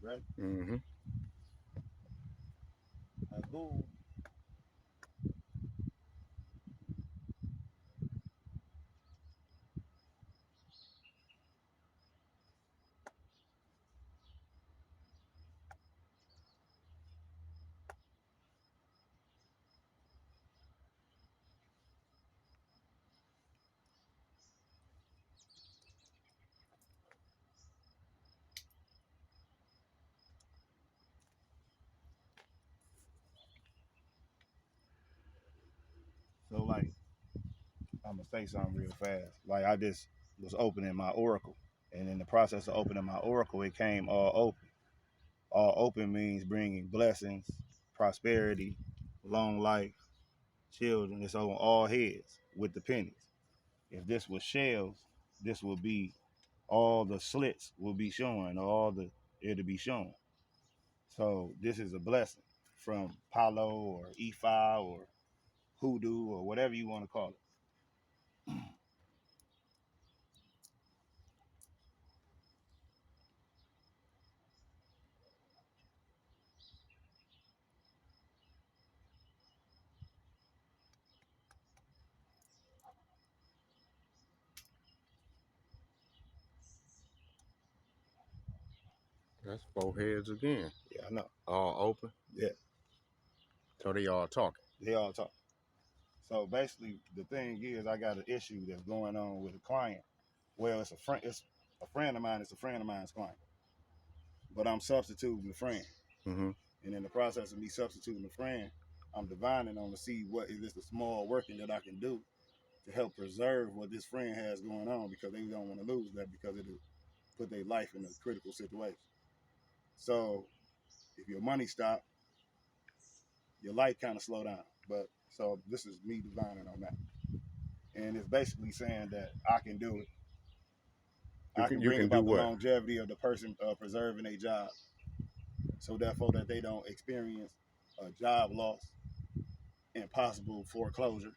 Ready? Mm-hmm. Boom. So like, I'm gonna say something real fast. Like I just was opening my oracle, and in the process of opening my oracle, it came all open. All open means bringing blessings, prosperity, long life, children. It's on all heads with the pennies. If this was shells, this will be all the slits will be showing, all the it'll be shown. So this is a blessing from Palo or Ifa or Hoodoo or whatever you want to call it. That's four heads again. Yeah, I know. All open. Yeah, So they all talking. they all talk. So basically, the thing is, I got an issue that's going on with a client. Well, it's a friend. It's a friend of mine. It's a friend of mine's client. But I'm substituting the friend, Mm-hmm. and in the process of me substituting the friend, I'm divining on to see what is this a small working that I can do to help preserve what this friend has going on because they don't want to lose that because it'll put their life in a critical situation. So if your money stop, your life kind of slow down. But so this is me divining on that, and it's basically saying that I can do it. You I can can you bring can do about the what? longevity of the person preserving a job, so therefore that they don't experience a job loss and possible foreclosure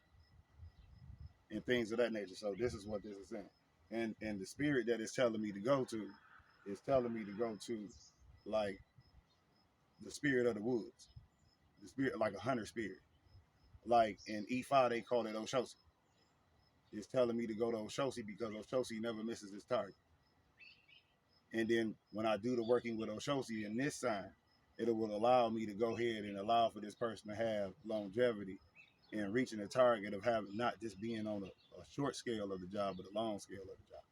and things of that nature. So this is what this is saying, and the spirit that is telling me to go to is telling me to go to like the spirit of the woods, the spirit like a hunter spirit. Like in E5 they call it Oshosi. It's telling me to go to Oshosi because Oshosi never misses his target. And then when I do the working with Oshosi in this sign, it will allow me to go ahead and allow for this person to have longevity and reaching a target of having not just being on a short scale of the job, but a long scale of the job.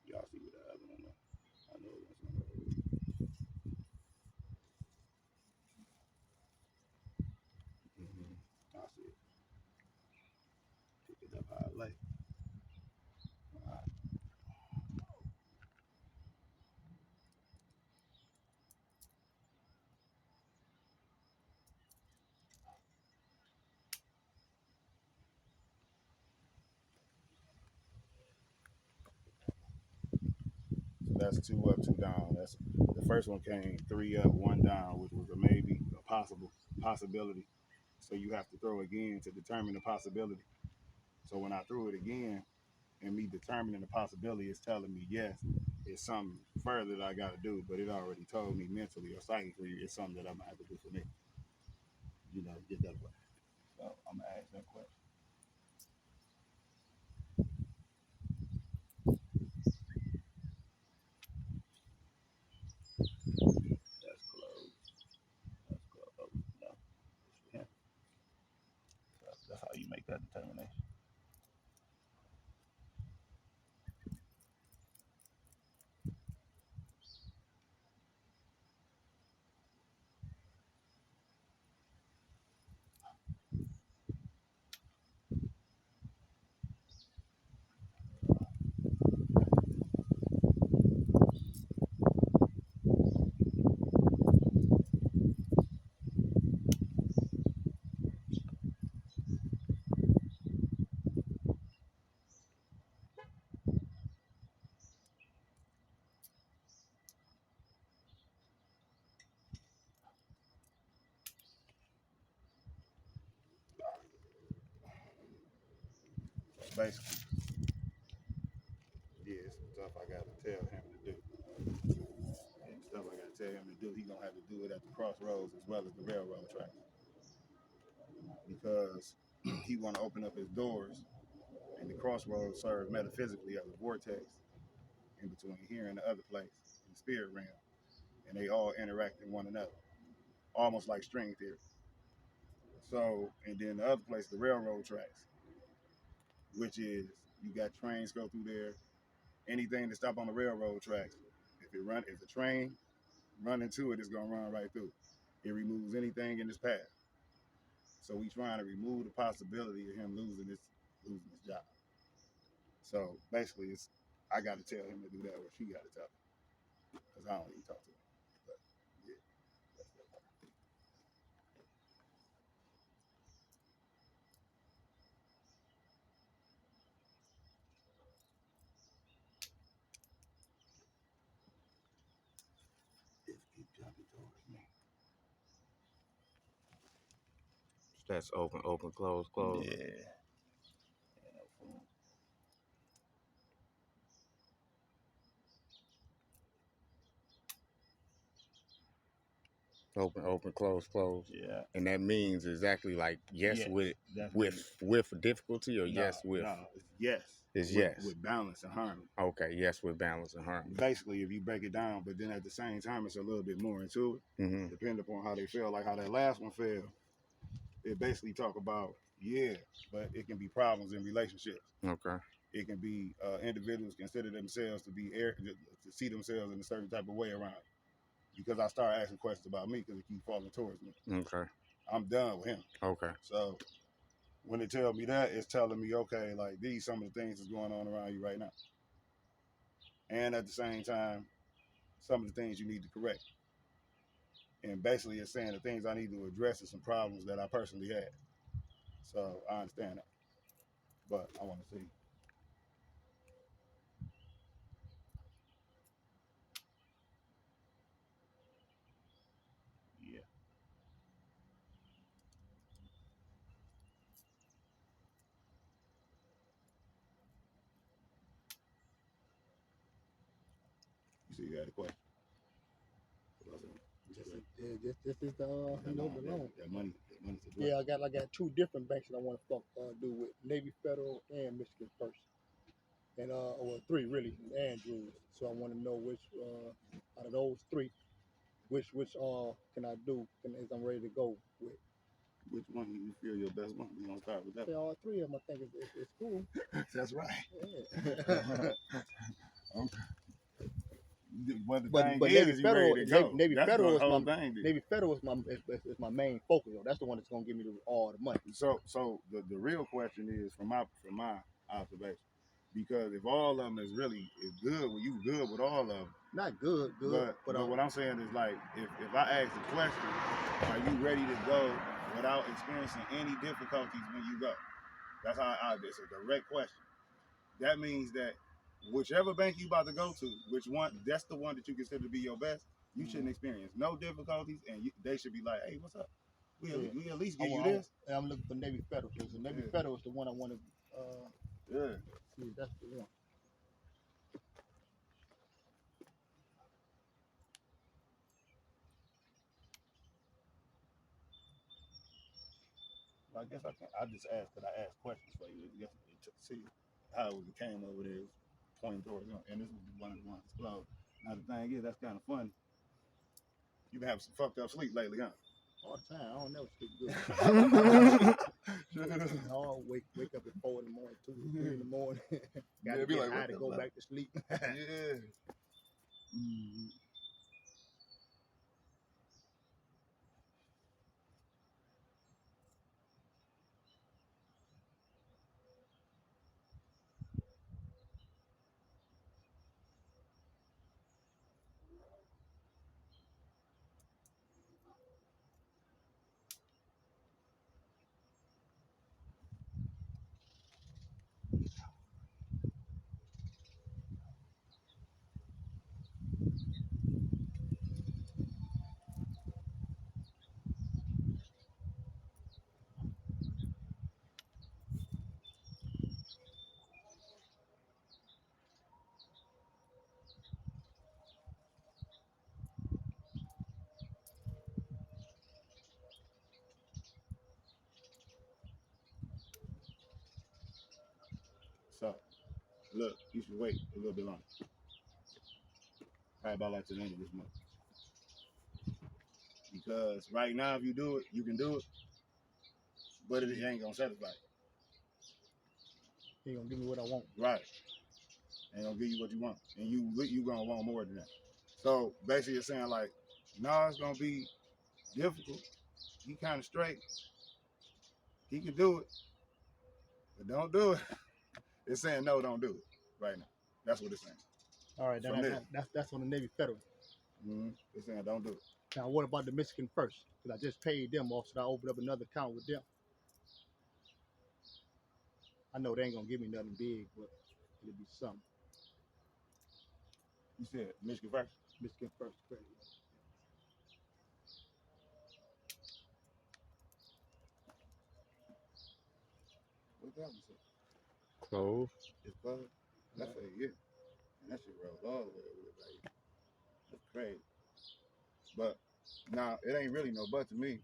Y'all see what the other one was? I know it was. I see it. Pick it up how I like. All right. So that's two up, two down. That's the first one came three up, one down, which was a maybe, a possibility. So you have to throw again to determine the possibility. So when I threw it again, and me determining the possibility is telling me yes, it's something further that I got to do, but it already told me mentally or psychically it's something that I'm gonna have to do for me. Get that way. So I'm gonna ask that question. That's closed. That's closed. Oh, no, yeah. That's how you make that determination. basically, yeah, it's some stuff I got to tell him to do. And stuff I got to tell him to do, he gonna have to do it at the crossroads as well as the railroad track, because he want to open up his doors, and the crossroads serve metaphysically as a vortex in between here and the other place in the spirit realm, and they all interact in one another, almost like string theory. So, and then the other place, the railroad tracks, which is you got trains go through there. Anything that stop on the railroad tracks, if the train run into it, it's gonna run right through. It removes anything in its path. So we trying to remove the possibility of him losing his job. So basically, it's I got to tell him to do that, or she got to tell him, because I don't even talk to him. But yeah, that's that part. Just keep jumping towards me. That's open, open, close, close. Yeah. Open, open, close, close. Yeah. And that means exactly like yes, with difficulty, or yes with. No, it's yes. It's with, yes. with balance and harmony. Okay, yes with balance and harmony. Basically, if you break it down, but then at the same time, it's a little bit more into it, depending upon how they feel. Like how that last one fell, it basically talk about but it can be problems in relationships. Okay. It can be individuals consider themselves to be to see themselves in a certain type of way around it. Because I start asking questions about me because it keep falling towards me. Okay. I'm done with him. Okay. So when they tell me that, it's telling me, okay, like these some of the things that's going on around you right now. And at the same time, some of the things you need to correct. And basically it's saying the things I need to address is some problems that I personally had. So I understand that. But I want to see. Yeah. You see, you got a question. This is the the loan. That money. Yeah, I got two different banks that I want to do with Navy Federal and Michigan First, and well, three really, Andrews. So I want to know which out of those three, which can I do? As I'm ready to go with. Which one you feel your best one? You want to start with that? Say all three of them. I think it's cool. That's right. Yeah. Okay. But the But thing Navy is, Federal, you ready to go. Navy That's Federal the is whole my thing. Navy Federal is my main focus. Though. That's the one that's gonna give me all the money. So the real question is from my observation, because if all of them is good, well, you good with all of them. Not good, But what I'm saying is like if I ask the question, are you ready to go without experiencing any difficulties when you go? That's how it's a direct question. That means that whichever bank you about to go to, which one, that's the one that you consider to be your best, you shouldn't experience no difficulties, and they should be like, hey, what's up? We at least give you this. I'm looking for Navy Federal. So Navy Federal is the one I want to see. That's the one. I guess I just asked that I asked questions for you to see how it came over there pointing towards them. And this was one of the ones closed. Now the thing is, that's kind of funny. You've been having some fucked up sleep lately, huh? All the time. I don't never sleep good. I wake up at 4 in the morning, 2, 3 in the morning. Gotta be like, high to go back to sleep. Yeah. Mm-hmm. So, look, you should wait a little bit longer. Probably about like to the end of this month. Because right now, if you do it, you can do it, but it ain't gonna satisfy you. He gonna give me what I want. Right. Ain't gonna give you what you want. And you gonna want more than that. So basically it's saying like, no, it's gonna be difficult. He kind of straight. He can do it, but don't do it. It's saying no, don't do it right now. That's what it's saying. All right, that's on the Navy Federal. Mm-hmm. It's saying don't do it. Now, what about the Michigan First? Because I just paid them off, so I opened up another account with them. I know they ain't gonna give me nothing big, but it'll be something. You said Michigan First? Michigan First credit. What that was it? Close. It's closed? That's a yeah. And that shit rolled all the way over there, baby. That's crazy. But now it ain't really no but to me.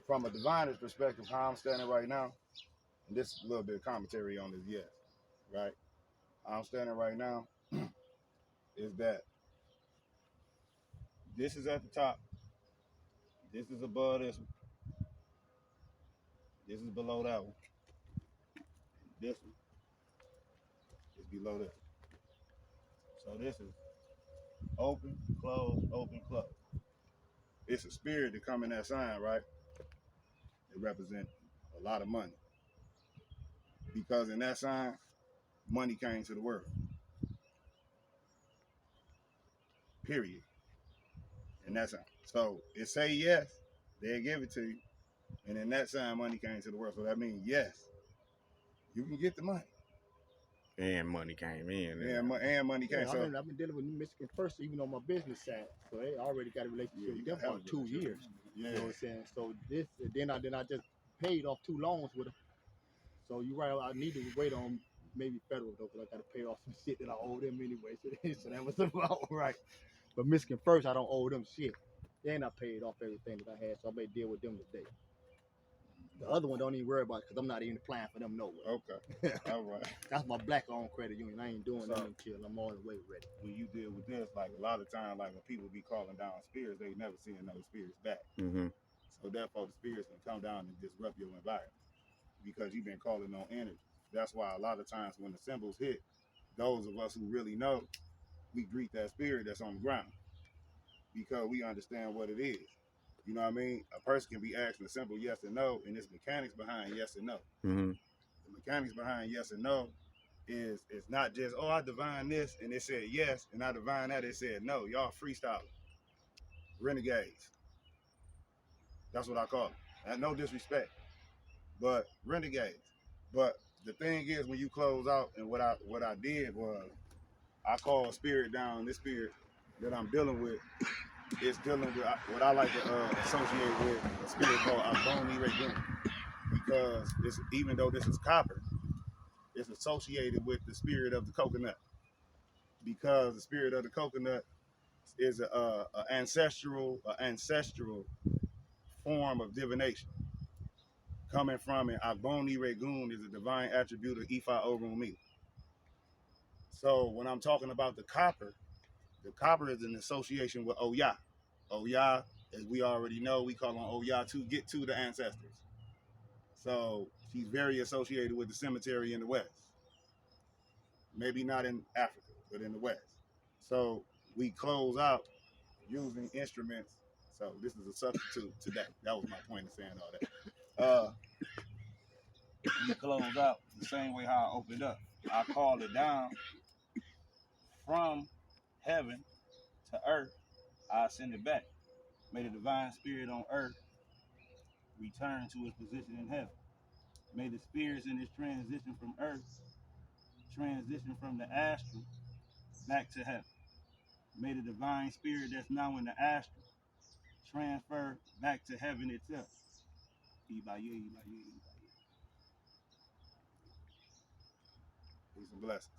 From a diviner's perspective, how I'm standing right now, and this is a little bit of commentary on this, yes, right? How I'm standing right now is that this is at the top, this is above this one, this is below that one, this one is below this one. So this is open, close, open, close. It's a spirit to come in that sign, right? It represents a lot of money. Because in that sign, money came to the world. Period. And that's so it say yes, they'll give it to you. And in that sign, money came to the world. So that means yes, you can get the money. And money came in. And money came. Yeah, so I've been dealing with Michigan First, even on my business side. So they already got a relationship with them for about 2 years. Yeah. You know what I'm saying? So this, then I just paid off 2 loans with them. So you're right. I need to wait on maybe federal though, because I got to pay off some shit that I owe them anyway. So that was about right. But Michigan First, I don't owe them shit. Then I paid off everything that I had, so I may deal with them today. The other one don't even worry about it because I'm not even applying for them nowhere. Okay. All right. That's my black-owned credit union. I ain't doing that until I'm all the way ready. When you deal with this, like a lot of times, like when people be calling down spirits, they never seeing those spirits back. Mm-hmm. So therefore, the spirits can come down and disrupt your environment because you've been calling on energy. That's why a lot of times when the symbols hit, those of us who really know, we greet that spirit that's on the ground because we understand what it is. You know what I mean? A person can be asking a simple yes and no, and there's mechanics behind yes and no. Mm-hmm. The mechanics behind yes and no is it's not just, oh, I divine this, and it said yes, and I divine that, it said no. Y'all freestyling. Renegades. That's what I call them. And no disrespect, but renegades. But the thing is, when you close out, and what I did was, I called spirit down. This spirit that I'm dealing with is dealing with what I like to associate with a spirit called Aboni Regun, because it's, even though this is copper, it's associated with the spirit of the coconut, because the spirit of the coconut is a ancestral form of divination. Coming from it, Aboni Regun is a divine attribute of Ifa Orumi. So when I'm talking about the copper is an association with Oya. Oya, as we already know, we call on Oya to get to the ancestors. So she's very associated with the cemetery in the West. Maybe not in Africa, but in the West. So we close out using instruments. So this is a substitute to that. That was my point of saying all that. We close out the same way how I opened up. I called it down from heaven to earth. I send it back. May the divine spirit on earth return to its position in heaven. May the spirits in this transition from earth transition from the astral back to heaven. May the divine spirit that's now in the astral transfer back to heaven itself. Peace and blessings.